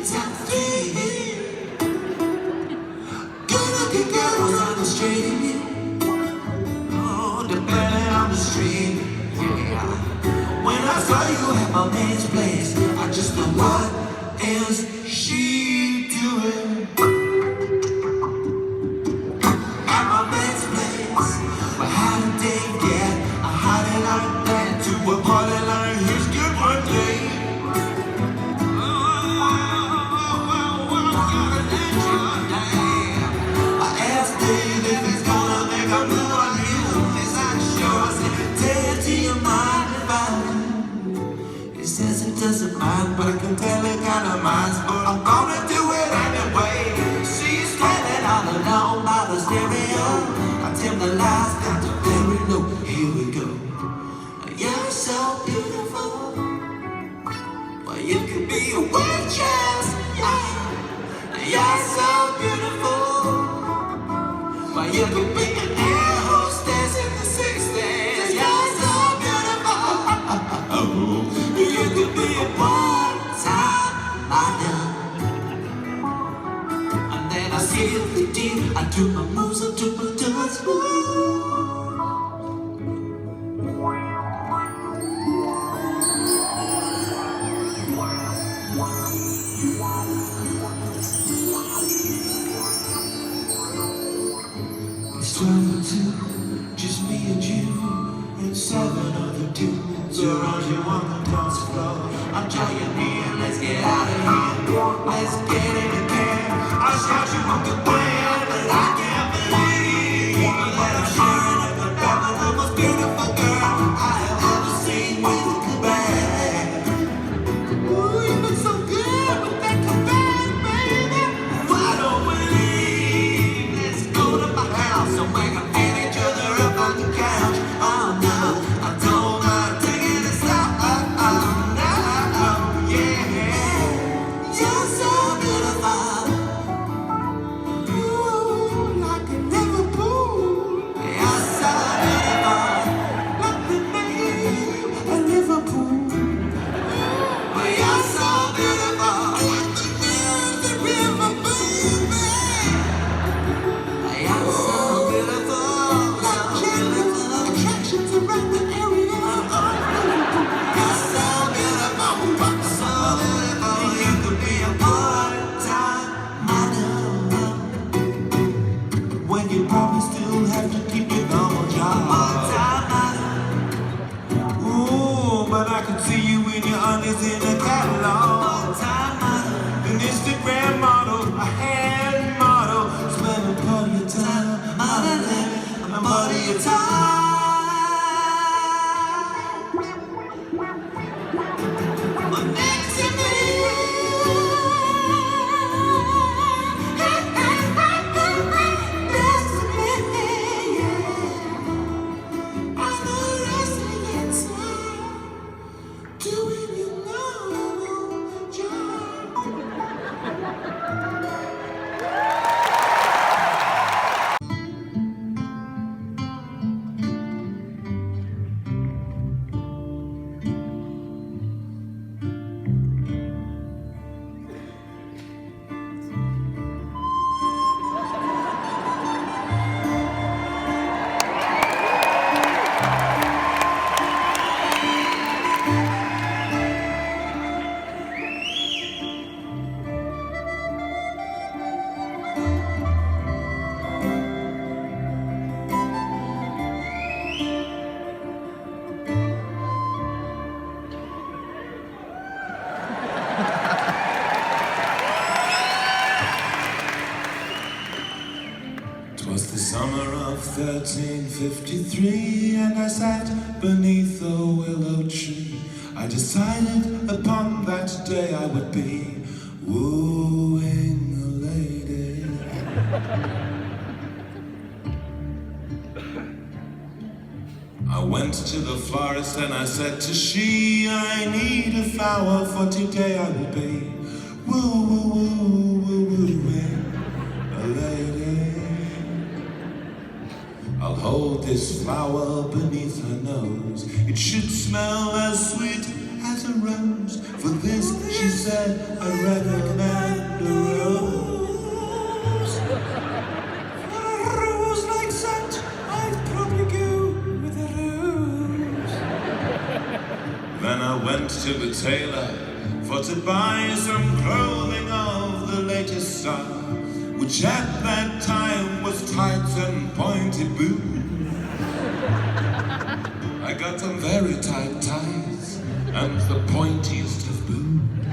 top three. Good-looking girls on the street. Oh, the belly on the street. Yeah. When I saw you at my man's place, I just know what is she doing? At my man's place, but how did they get a hottie like that to a party like his good one day? I asked Dave if he's gonna make a move on you. He's not sure. I said, tell it to your mind if I do. He says it doesn't mind, but I can tell it kinda minds. But I'm gonna do it anyway. She's standing all alone by the stereo. I dim the lights down to very low. Here we go. You're so beautiful. Well, you could be a waitress. Yeah. You're so beautiful. Well, you could be an air hostess in the 60s. You're so beautiful. You could be a part-time model. And then I see the deal. I do my moves, I do my dance moves. It's 12 and 2, just me and you, and 7 other dudes around you on the dance floor. I'm trying here, let's get out of here. Let's get in the can. I shout you up the band, but I can't believe that I'm sharing up the bed with the most beautiful girl I have ever seen with a cabana. Ooh, you look so good with that cabana, baby. Why don't we leave? Let's go to my house and we can get each other up on the couch. Oh no, I don't mind taking it slow. No, yeah. You're so beautiful. Ooh, like a Liverpool. You're so beautiful. Like the name of Liverpool. You're so beautiful. Like the name of Liverpool, baby. You're so beautiful. Like beautiful attractions around the area. You're so beautiful. So beautiful. You could be a part-time model. When you probably still have to keep your normal job. Part-time model. Ooh, but I could see you in your undies in a catalog. Part-time model. An Instagram model, a hand model. Spend a part of your time modeling, a part of your time. But next to me. Next to me, yeah. I know rest of your time doing your normal job. Summer of 1353, and I sat beneath a willow tree. I decided upon that day I would be wooing a lady. I went to the florist and I said to she, I need a flower for today I will be wooing a lady. I'll hold this flower beneath her nose. It should smell as sweet as a rose. For this, she said, I recommend a rose. For a rose like that, I'd probably go with a rose. Then I went to the tailor for to buy some clothing of the latest style, which at that time was tights and pointy boots. I got some very tight ties and the pointiest of boots.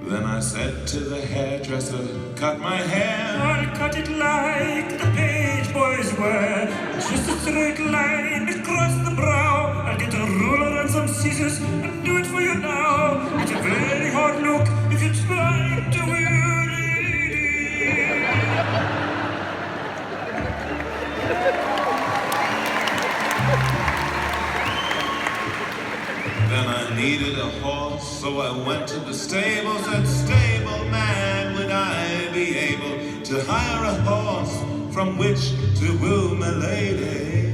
Then I said to the hairdresser, cut my hair. I'll cut it like the page boys wear, just a straight line across the brow. I'll get a ruler and some scissors and do it for you now. It's a very hard look if you're trying to wear it. Then I needed a horse, so I went to the stable. Said, stable man, would I be able to hire a horse from which to woo my lady?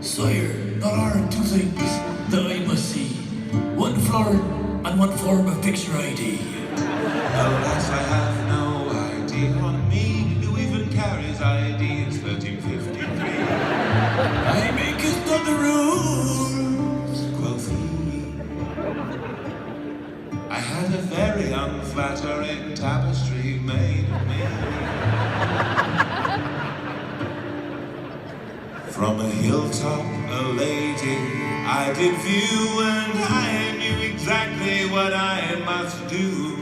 Sire, there are two things that I must see. One floor and one form of picture ID. Alas, I have no ID on me. Who even carries ID? It's 1353. I make it not the rules, quoth he. I had a very unflattering tapestry made of me. From a hilltop, a lady I did view, and I knew exactly what I must do.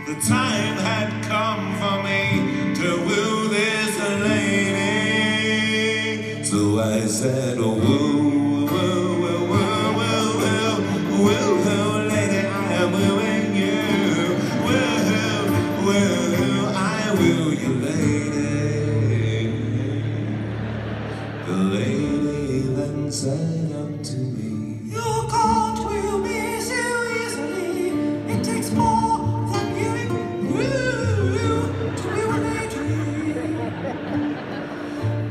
The time had come for me to woo this lady. So I said, oh, woo, woo, woo, woo, woo, woo, woo, woo, lady, I am wooing you. Woo, woo, I woo you, lady. The lady then sang unto me, You can't woo me so easily. It takes more than hearing woo to woo a lady.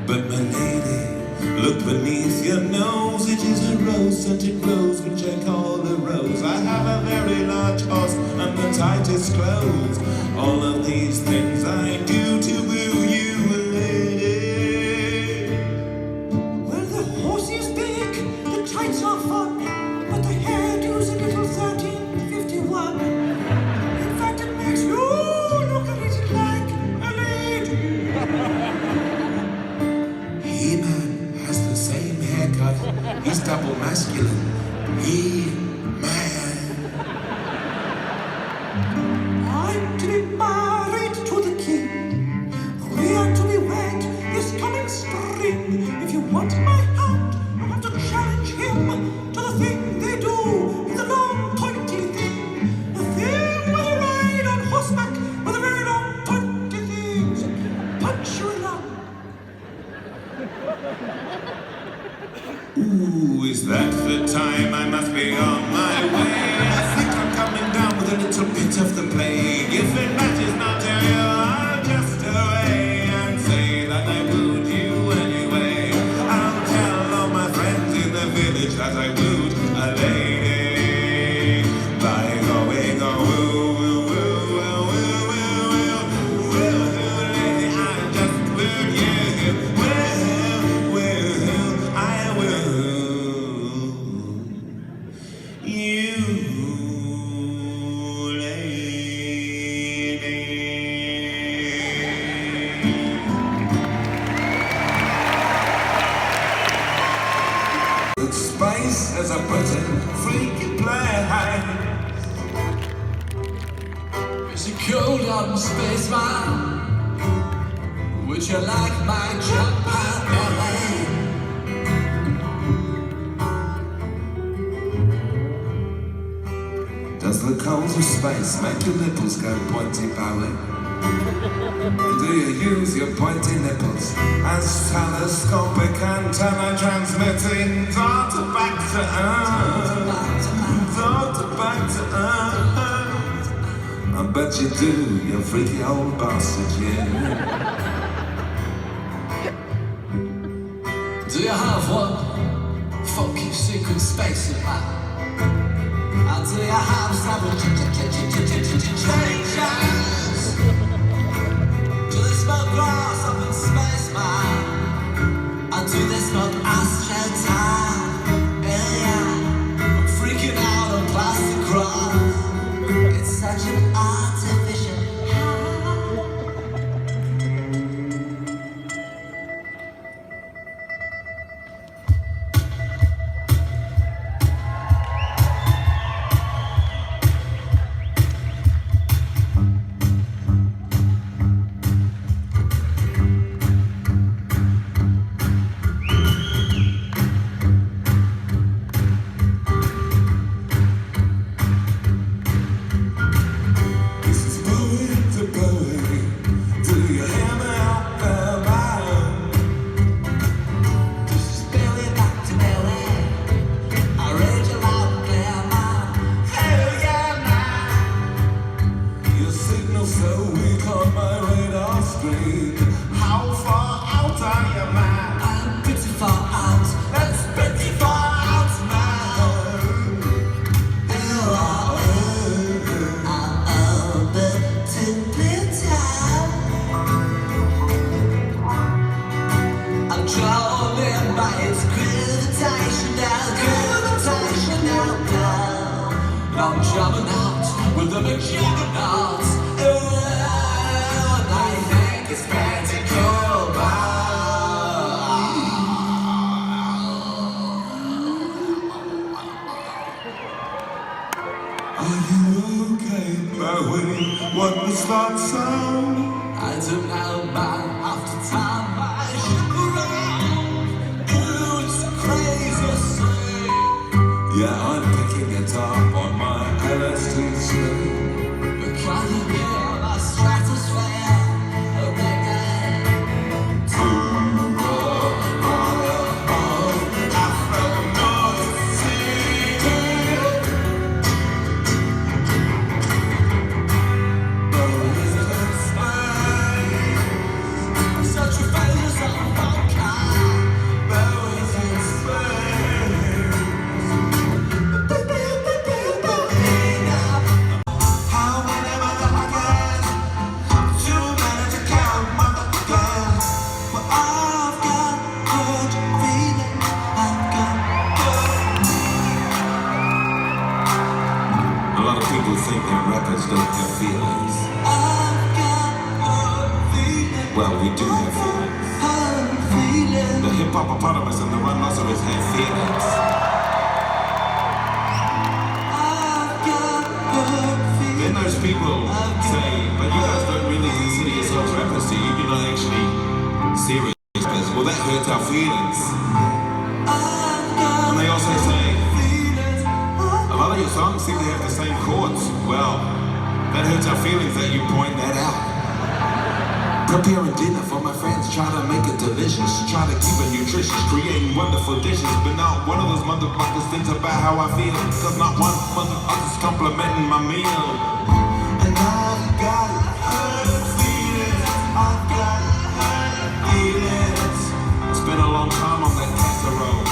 but my lady, look beneath your nose. It is a rose-scented rose, which I call a rose. I have a very large horse and the tightest clothes. All of these things I do to woo you, lady. Well, the horse is big, the tights are fun, but the hairdo's a little 1351. In fact, it makes you look a little like a lady. He-Man has the same haircut. He's double masculine. He-Man. I'm to be married to the king. We are to be wed this coming spring. If you want my hand, you have to challenge him to the thing they do, the long pointy thing. The thing where they ride on horseback with a very long pointy things. Punch your lung. Ooh, is that the time I must be on my way? I think I'm coming down with a little bit of the plague. If it matters not to you, I'll just away and say that I wooed you anyway. I'll tell all my friends in the village that I wooed a lady by going oh woo woo woo woo woo woo woo woo lady, I just wooed you. Woo woo, I woo you, lady. With spice as a button, freaky play. Is it cold on spaceman? Would you like my jumper, LA? Does the cold of space make your nipples go pointy Bowie? Do you use your pointy nipples as telescopic antenna transmitting data back to Earth? Data back to Earth. I bet you do, you freaky old bastard, you. Do you have one funky secret space in mind? And do you have seven changes? Do they smoke glass up in space, man? And do they smoke astro time? Yeah, I'm freaking out on plastic cross. It's such an artificial I'm jumping out with the juggernauts. And I think it's practical, Are you okay, Bowie? What was that sound? I don't know, but after time I shook around. Ooh, it's the craziest thing. Yeah, I'm picking it up on my LSD string. We're cutting in the stratosphere. A reggae. To the bottom of Afro North Sea. Bowie's in space. Such a failure, so funky. Bowie's in space. How many motherfuckers? Too many to count, motherfuckers. Well, I've got good feeling. I've got good. A lot of people think that rappers don't have feelings. I've got good feeling. Well, we do have feelings. The hippopotamus and the rhinoceros have feelings. Then those people say, but you guys don't really consider yourselves rappers, so you're not actually serious rappers. Well, that hurts our feelings. And they also say, a lot of your songs seem to have the same chords. Well, that hurts our feelings that you point that out. Preparing dinner for my friends, try to make it delicious, try to keep it nutritious, creating wonderful dishes, but not one of those motherfuckers thinks about how I feel, cause not one motherfucker's complimenting my meal. And I've got hurt feelings, I've got hurt feelings. Spent a long time on that casserole,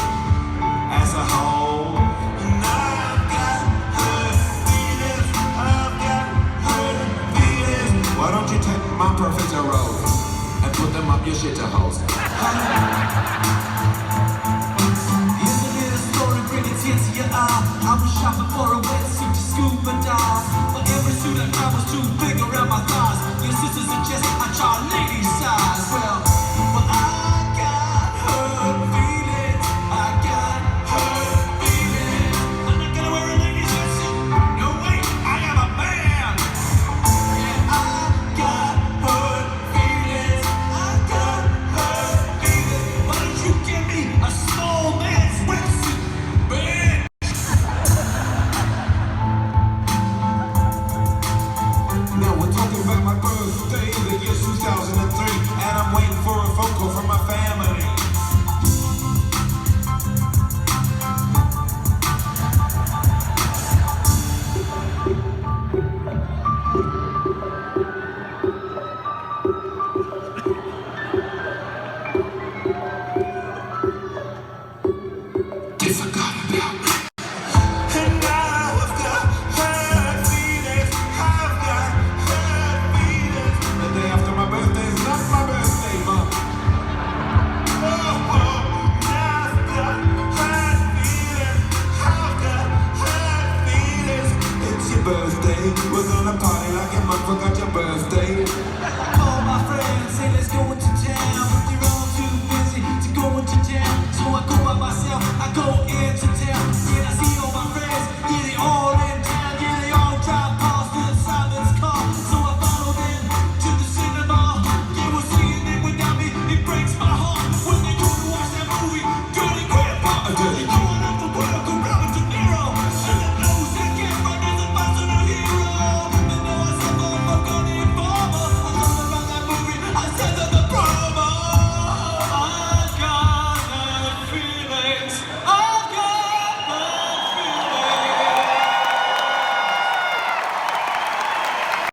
as a whole. And I've got hurt feelings, I've got hurt feelings. Why don't you take my professor role and put them up your shitter holes? Here's a little story, bring it here to your eye. I was shopping for a wetsuit to scuba dive, but every suit I found was too big around my thighs. Your sister suggested I try lady size. Well, I got hurt feelings. forgot about me.